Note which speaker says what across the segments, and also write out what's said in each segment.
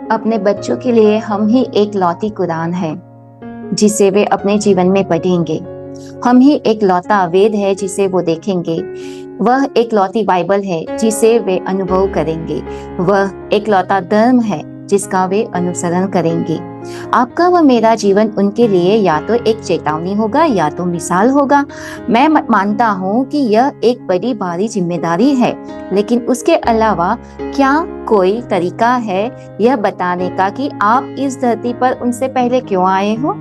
Speaker 1: अपने बच्चों के लिए हम ही एक लौती कुरान है जिसे वे अपने जीवन में पढ़ेंगे। हम ही एक लौता वेद है जिसे वो देखेंगे। वह एक लौती बाइबल है जिसे वे अनुभव करेंगे। वह एक लौता धर्म है जिसका वे अनुसरण करेंगे। आपका व मेरा जीवन उनके लिए या तो एक चेतावनी होगा या तो मिसाल होगा। मैं मानता हूँ कि यह एक बड़ी भारी जिम्मेदारी है, लेकिन उसके अलावा क्या कोई तरीका है यह बताने का कि आप इस धरती पर उनसे पहले क्यों आए हो?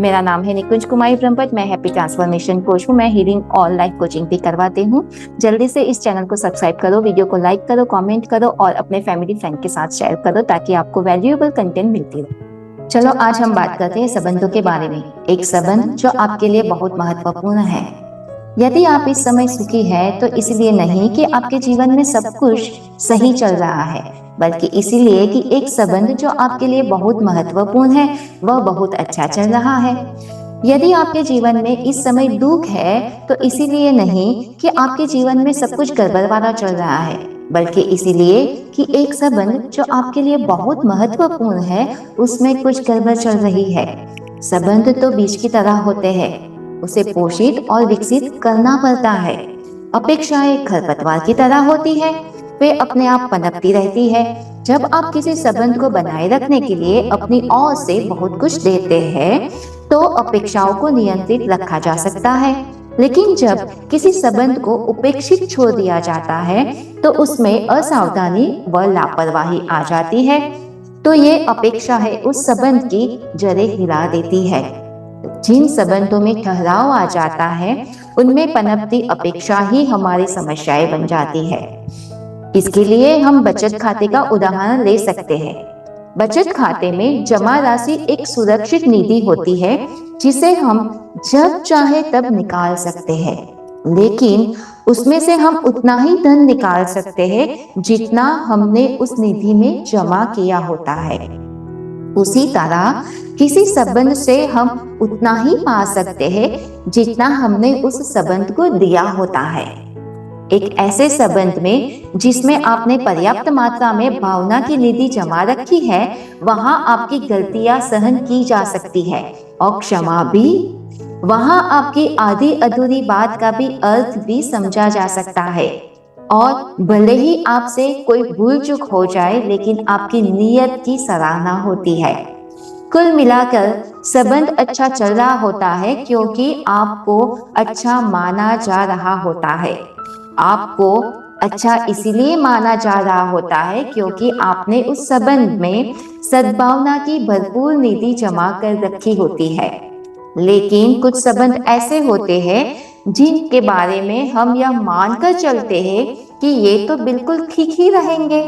Speaker 1: मेरा नाम है निकुंज कुमारी ब्रह्मभट्ट। मैं हैप्पी ट्रांसफॉर्मेशन कोच हूँ। मैं हीलिंग और लाइफ कोचिंग भी करवाती हूँ। जल्दी से इस चैनल को सब्सक्राइब करो, वीडियो को लाइक करो, कमेंट करो और अपने फैमिली फ्रेंड के साथ शेयर करो ताकि आपको वैल्यूएबल कंटेंट मिलती रहे। चलो आज हम बात करते हैं संबंधों के बारे में। एक संबंध जो आपके लिए बहुत महत्वपूर्ण है। यदि आप इस समय सुखी हैं तो इसलिए नहीं कि आपके जीवन में सब कुछ सही चल रहा है, बल्कि इसीलिए कि एक संबंध जो आपके लिए बहुत महत्वपूर्ण है वह बहुत अच्छा चल रहा है। यदि आपके जीवन में इस समय दुख है तो इसीलिए नहीं कि आपके जीवन में सब कुछ गड़बड़ वाला चल रहा है, बल्कि इसीलिए कि एक संबंध जो आपके लिए बहुत महत्वपूर्ण है उसमें कुछ गड़बड़ चल रही है। संबंध तो बीज की तरह होते हैं, उसे पोषित और विकसित करना पड़ता है। अपेक्षाएं खरपतवार की तरह होती है, वे अपने आप पनपती रहती है। जब आप किसी संबंध को बनाए रखने के लिए अपनी ओर से बहुत कुछ देते हैं तो अपेक्षाओं को नियंत्रित रखा जा सकता है, लेकिन जब किसी संबंध को उपेक्षित छोड़ दिया जाता है तो उसमें असावधानी व लापरवाही आ जाती है। तो ये अपेक्षा है उस संबंध की जड़ें हिला देती है। जिन संबंधों में ठहराव आ जाता है उनमें पनपती अपेक्षा ही हमारी समस्याएं बन जाती है। इसके लिए हम बचत खाते का उदाहरण ले सकते हैं। बचत खाते में जमा राशि एक सुरक्षित निधि होती है जिसे हम जब चाहे तब निकाल सकते हैं, लेकिन उसमें से हम उतना ही धन निकाल सकते हैं जितना हमने उस निधि में जमा किया होता है। उसी तरह किसी संबंध से हम उतना ही पा सकते हैं जितना हमने उस संबंध को दिया होता है। एक ऐसे संबंध में जिसमें आपने पर्याप्त मात्रा में भावना की निधि जमा रखी है, वहां आपकी गलतियां सहन की जा सकती है और क्षमा भी। वहां आपकी आधी अधूरी बात का भी अर्थ भी समझा जा सकता है, और भले ही आपसे कोई भूल चूक हो जाए लेकिन आपकी नीयत की सराहना होती है। कुल मिलाकर संबंध अच्छा चल रहा होता है क्योंकि आपको अच्छा माना जा रहा होता है। आपको अच्छा इसीलिए माना जा रहा होता है क्योंकि आपने उस संबंध में सद्भावना की भरपूर निधि जमा कर रखी होती है। लेकिन कुछ संबंध ऐसे होते हैं जिनके बारे में हम यह मानकर चलते हैं कि ये तो बिल्कुल ठीक ही रहेंगे,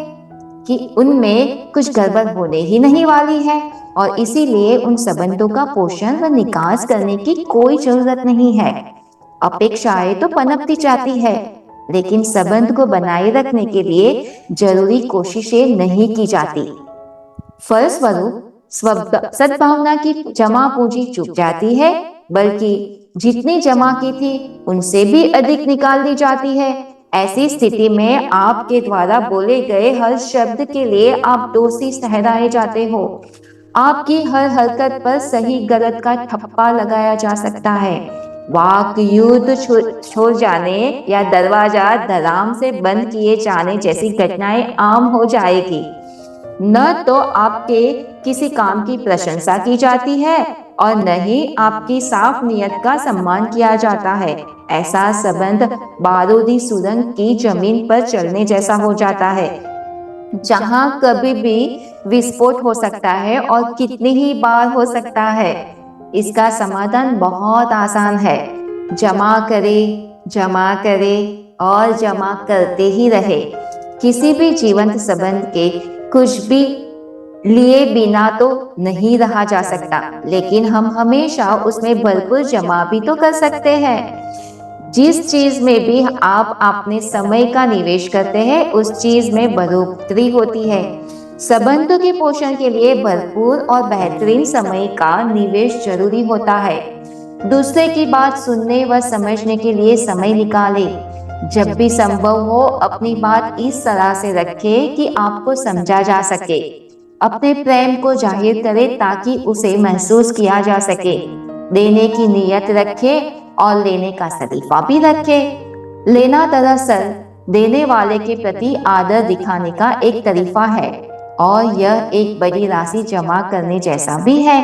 Speaker 1: कि उनमें कुछ गड़बड़ होने ही नहीं वाली है, और इसीलिए उन संबंधों का पोषण व निकास करने की कोई जरूरत नहीं है। अपेक्षाएं तो पनपती जाती है, लेकिन संबंध को बनाए रखने के लिए जरूरी कोशिशें नहीं की जाती। फलस्वरूप सद्भावना की जमा पूंजी चुक जाती है, बल्कि जितनी जमा की थी उनसे भी अधिक निकाल दी जाती है। ऐसी स्थिति में आपके द्वारा बोले गए हर शब्द के लिए आप दोषी ठहराए जाते हो। आपकी हर हरकत पर सही गलत का ठप्पा लगाया जा सकता है। वाक युद्ध छोड़ जाने या दरवाजा धड़ाम से बंद किए जाने जैसी घटनाएं आम हो जाएगी। न तो आपके किसी काम की प्रशंसा की जाती है और न ही आपकी साफ नियत का सम्मान किया जाता है। ऐसा संबंध बारूदी सुरंग की जमीन पर चलने जैसा हो जाता है, जहां कभी भी विस्फोट हो सकता है और कितनी ही बार हो सकता है। इसका समाधान बहुत आसान है। जमा करे और जमा करते ही रहे। किसी भी जीवंत संबंध के कुछ भी लिए बिना तो नहीं रहा जा सकता, लेकिन हम हमेशा उसमें भरपूर जमा भी तो कर सकते हैं। जिस चीज में भी आप अपने समय का निवेश करते हैं उस चीज में बढ़ोतरी होती है। संबंधों के पोषण के लिए भरपूर और बेहतरीन समय का निवेश जरूरी होता है। दूसरे की बात सुनने व समझने के लिए समय निकालें। जब भी संभव हो अपनी बात इस तरह से रखें कि आपको समझा जा सके। अपने प्रेम को जाहिर करें ताकि उसे महसूस किया जा सके। देने की नीयत रखें और लेने का सलीफा भी रखें। लेना दरअसल देने वाले के प्रति आदर दिखाने का एक तरीका है और यह एक बड़ी राशि जमा करने जैसा भी है।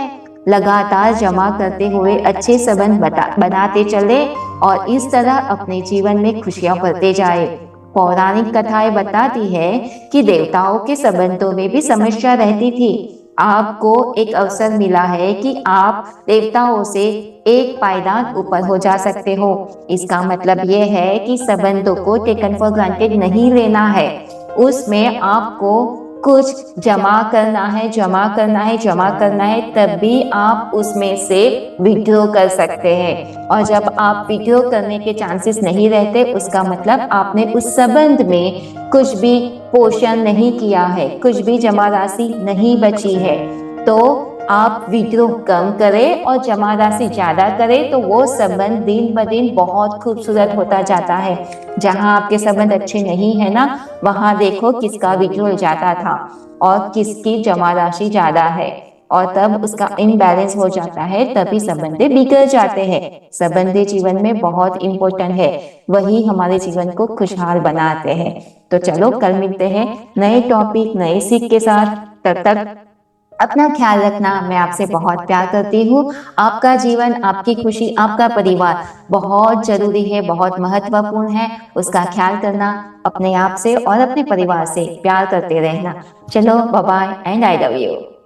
Speaker 1: लगातार जमा करते हुए अच्छे संबंध बनाते चले और इस तरह अपने जीवन में खुशियां भरते जाए। पौराणिक कथाएं बताती है कि देवताओं के संबंधों में भी समस्या रहती थी। आपको एक अवसर मिला है कि आप देवताओं से एक पायदान ऊपर हो जा सकते हो। इसका मतलब यह है कि संबंधों को टेकन फॉर ग्रांटेड नहीं लेना है। उसमें आपको कुछ जमा करना है, जमा करना है, जमा करना है, तभी आप उसमें से विड्रॉ कर सकते हैं। और जब आप विड्रॉ करने के चांसेस नहीं रहते, उसका मतलब आपने उस संबंध में कुछ भी पोषण नहीं किया है, कुछ भी जमा राशि नहीं बची है। तो आप विड्रॉ कम करें और जमा राशि ज्यादा करें तो वो संबंध दिन ब दिन बहुत खूबसूरत होता जाता है। जहां आपके संबंध अच्छे नहीं है ना, वहां देखो किसका विड्रॉ ज्यादा था और किसकी जमा राशि ज्यादा है, और तब उसका इम्बैलेंस हो जाता है, तभी संबंधे बिगड़ जाते हैं। संबंधे जीवन में बहुत इंपॉर्टेंट है, वही हमारे जीवन को खुशहाल बनाते हैं। तो चलो कल मिलते हैं नए टॉपिक नए सीख के साथ। तब तक अपना ख्याल रखना। मैं आपसे बहुत प्यार करती हूँ। आपका जीवन, आपकी खुशी, आपका परिवार बहुत जरूरी है, बहुत महत्वपूर्ण है। उसका ख्याल करना, अपने आप से और अपने परिवार से प्यार करते रहना। चलो bye bye and I love you.